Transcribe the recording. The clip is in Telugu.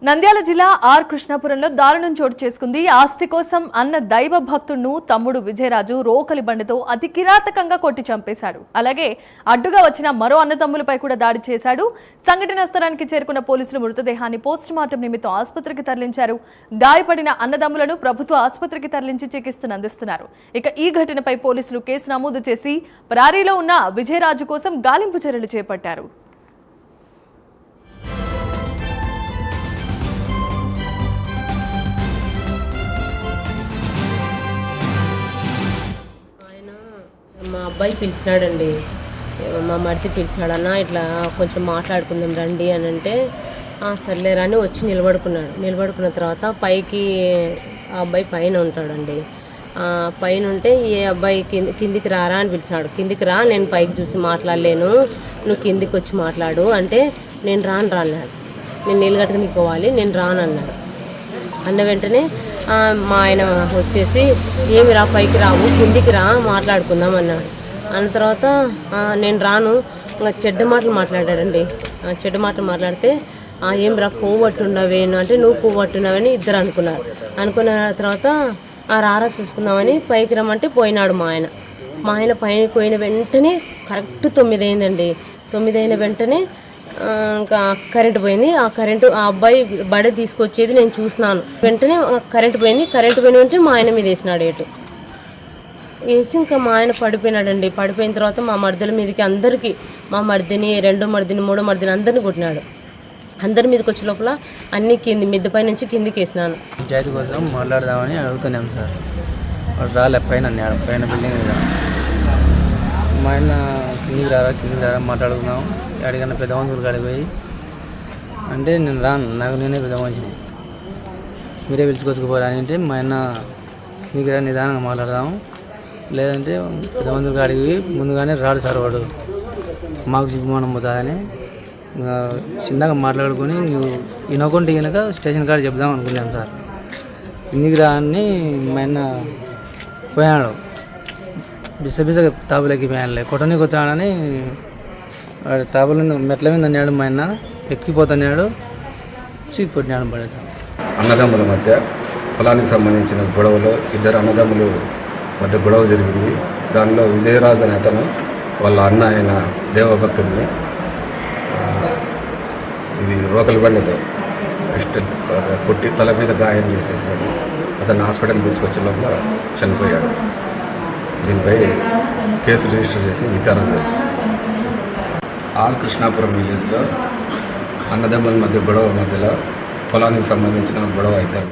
నంద్యాల జిల్లా ఆర్ కృష్ణాపురంలో దారుణం చోటు చేసుకుంది. ఆస్తి కోసం అన్న దైవ భక్తుడును తమ్ముడు విజయరాజు రోకలి బండితో అతి కిరాతకంగా కొట్టి చంపేశాడు. అలాగే అడ్డుగా వచ్చిన మరో అన్నదమ్ములపై కూడా దాడి చేశాడు. సంఘటనా స్థలానికి చేరుకున్న పోలీసులు మృతదేహాన్ని పోస్ట్ మార్టం నిమిత్తం ఆసుపత్రికి తరలించారు. గాయపడిన అన్నదమ్ములను ప్రభుత్వ ఆసుపత్రికి తరలించి చికిత్సను అందిస్తున్నారు. ఇక ఈ ఘటనపై పోలీసులు కేసు నమోదు చేసి పరారీలో ఉన్న విజయరాజు కోసం గాలింపు చర్యలు చేపట్టారు. మా అబ్బాయి పిలిచినాడండి, మా మరిది పిలిచినాడన్న ఇట్లా కొంచెం మాట్లాడుకుందాం రండి అని అంటే సర్లేరా అని వచ్చి నిలబడుకున్న తర్వాత పైకి ఆ అబ్బాయి పైన ఉంటాడండి. పైన ఉంటే ఈ అబ్బాయి కిందికి రారా అని పిలిచినాడు. కిందికి రా, నేను పైకి చూసి మాట్లాడలేను, నువ్వు కిందికి వచ్చి మాట్లాడు అంటే నేను రాను అన్నాడు. నేను నీళ్ళు కట్టుకుని పోవాలి, నేను రాను అన్నాడు. అన్న వెంటనే మా ఆయన వచ్చేసి ఏమి రా, పైకి రావు, కిందికి రా, మాట్లాడుకుందాం అన్నాడు. అన్న తర్వాత నేను రాను, ఇంకా చెడ్డ మాటలు మాట్లాడాడండి. చెడ్డ మాటలు మాట్లాడితే ఏం రా కొవ్వట్టున్నావేను అంటే నువ్వు కొవ్వట్టున్నావని ఇద్దరు అనుకున్న తర్వాత రారా చూసుకుందామని పైకి రమ్మంటే పోయినాడు మా ఆయన పైన పోయిన వెంటనే కరెక్ట్ 9 అయిందండి. 9 అయిన వెంటనే ఇంకా కరెంటు పోయింది. ఆ అబ్బాయి బడి తీసుకొచ్చేది నేను చూసినాను. వెంటనే కరెంటు పోయిన వెంటనే మా ఆయన మీద వేసినాడు. వేసి ఇంకా మా ఆయన పడిపోయినాడండి. పడిపోయిన తర్వాత మా మర్దల మీదకి అందరికీ, మా మర్దిని, 2వ మర్దిని, 3వ మర్దిని అందరిని కొట్టినాడు. అందరి మీదకి వచ్చే లోపల అన్ని మిద్దపై నుంచి కిందికి వేసినాను. పంచాయతీ కోసం మాట్లాడదామని అడుగుతున్నాం సార్. వాడు రాలే, పైన బిల్డింగ్ మీద. మా ఆయన కిందికి రారా మాట్లాడుకున్నాం. ఎక్కడికన్నా పెద్ద మనుషులు కాడికి పోయి అంటే నేను రాను, నాకు నేనే పెద్ద మనిషిని, మీరే పిలుచుకొచ్చుకుపోరా అని అంటే మా ఆయన కిందికి రా, నిదానంగా మాట్లాడదాము, లేదంటే పెద్ద మనుషుల కాడికి పోయి ముందుగానే రాడు సార్ వాడు, మాకు సిగ్గుమానం పోతుందని చిన్నగా మాట్లాడుకొని నువ్వు వినకుంటే కనుక స్టేషన్ కాడ చెప్దాం అనుకున్నాం సార్. కిందికి రా అని మా ఆయన పోయాడు. బిసబిసగా తాబులకి పోయానులే, కొట్టనీకి వచ్చాడని వాడు తాబులను మెట్ల మీద అన్నాడు. మా ఆయన ఎక్కిపోతున్నాడు, చీకొట్టినాడు పడేది. అన్నదమ్ముల మధ్య పొలానికి సంబంధించిన గొడవలో ఇద్దరు అన్నదమ్ముల మధ్య గొడవ జరిగింది. దానిలో విజయరాజు అనే అతను వాళ్ళ అన్న అయిన దేవభక్తుడిని ఇది రోకలి బండితో పిస్టల్ కొట్టి తల మీద గాయం చేసేసాడు. అతను హాస్పిటల్ తీసుకొచ్చే లోపల చనిపోయాడు. దీనిపై కేసు రిజిస్టర్ చేసి విచారణ జరుగుతుంది. ఆర్ కృష్ణాపురం విలేజ్లో అన్నదమ్ముల మధ్య గొడవ మధ్యలో పొలానికి సంబంధించిన గొడవ ఇద్దరు